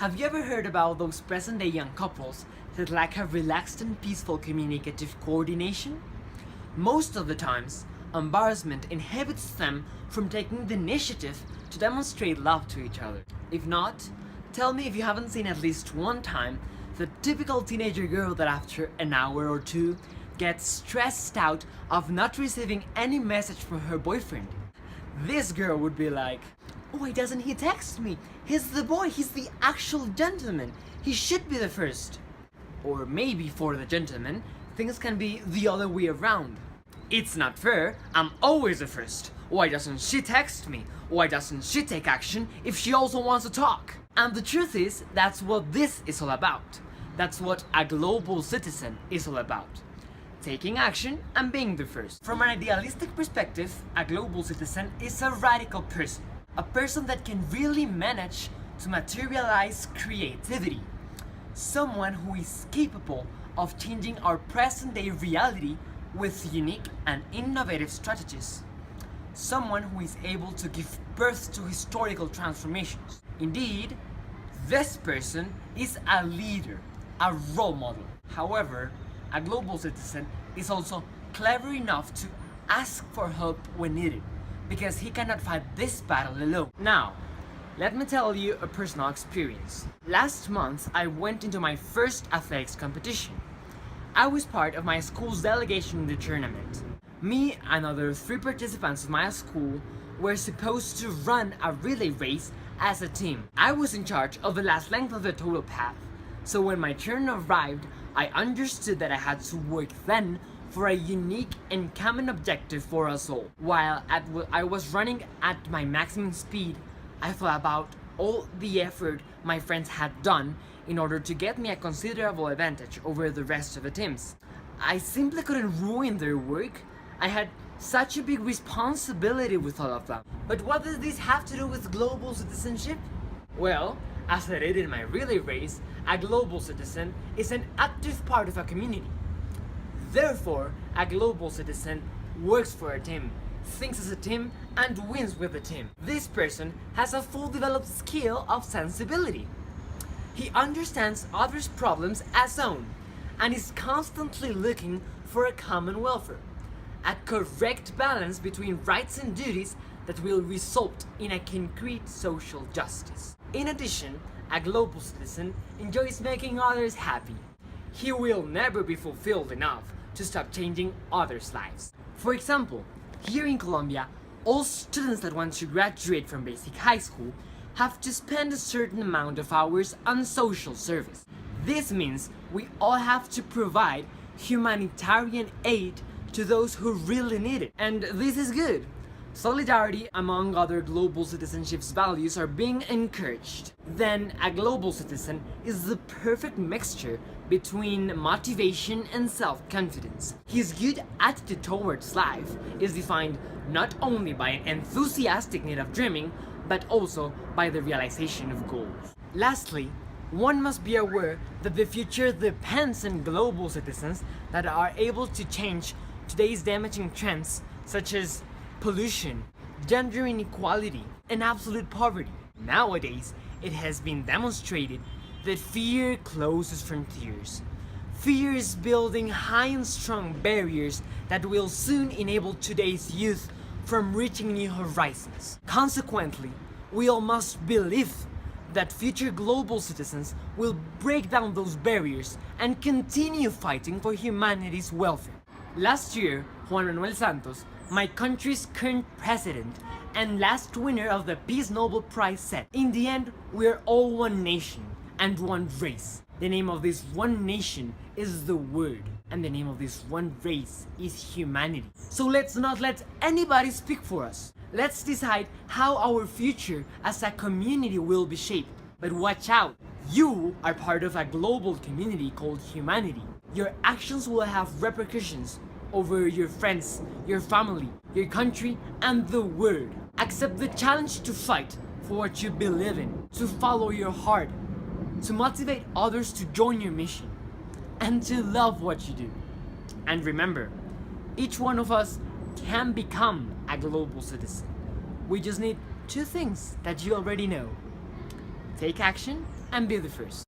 Have you ever heard about those present-day young couples that lack a relaxed and peaceful communicative coordination? Most of the times, embarrassment inhibits them from taking the initiative to demonstrate love to each other. If not, tell me if you haven't seen at least one time the typical teenager girl that after an hour or two gets stressed out of not receiving any message from her boyfriend. This girl would be like, "Why doesn't he text me? He's the boy, he's the actual gentleman. He should be the first." Or maybe for the gentleman, things can be the other way around. "It's not fair, I'm always the first. Why doesn't she text me? Why doesn't she take action if she also wants to talk?" And the truth is, that's what this is all about. That's what a global citizen is all about. Taking action and being the first. From an idealistic perspective, a global citizen is a radical person. A person that can really manage to materialize creativity. Someone who is capable of changing our present-day reality with unique and innovative strategies. Someone who is able to give birth to historical transformations. Indeed, this person is a leader, a role model. However, a global citizen is also clever enough to ask for help when needed, because he cannot fight this battle alone. Now, let me tell you a personal experience. Last month, I went into my first athletics competition. I was part of my school's delegation in the tournament. Me and other 3 participants of my school were supposed to run a relay race as a team. I was in charge of the last length of the total path, so when my turn arrived, I understood that I had to work then for a unique and common objective for us all. While I was running at my maximum speed, I thought about all the effort my friends had done in order to get me a considerable advantage over the rest of the teams. I simply couldn't ruin their work. I had such a big responsibility with all of them. But what does this have to do with global citizenship? Well, as I did in my relay race, a global citizen is an active part of a community. Therefore, a global citizen works for a team, thinks as a team, and wins with the team. This person has a full developed skill of sensibility. He understands others' problems as own, and is constantly looking for a common welfare, a correct balance between rights and duties that will result in a concrete social justice. In addition, a global citizen enjoys making others happy. He will never be fulfilled enough to stop changing others' lives. For example, here in Colombia, all students that want to graduate from basic high school have to spend a certain amount of hours on social service. This means we all have to provide humanitarian aid to those who really need it. And this is good. Solidarity, among other global citizenship's values, are being encouraged. Then, a global citizen is the perfect mixture between motivation and self-confidence. His good attitude towards life is defined not only by an enthusiastic need of dreaming, but also by the realization of goals. Lastly, one must be aware that the future depends on global citizens that are able to change today's damaging trends, such as pollution, gender inequality, and absolute poverty. Nowadays, it has been demonstrated that fear closes frontiers. Fear is building high and strong barriers that will soon enable today's youth from reaching new horizons. Consequently, we all must believe that future global citizens will break down those barriers and continue fighting for humanity's welfare. Last year, Juan Manuel Santos, my country's current president and last winner of the Peace Nobel Prize, said, "In the end, we're all one nation and one race. The name of this one nation is the Word, and the name of this one race is humanity. So let's not let anybody speak for us. Let's decide how our future as a community will be shaped. But watch out, you are part of a global community called humanity. Your actions will have repercussions over your friends, your family, your country, and the world. Accept the challenge to fight for what you believe in, to follow your heart, to motivate others to join your mission, and to love what you do. And remember, each one of us can become a global citizen. We just need 2 things that you already know. Take action and be the first.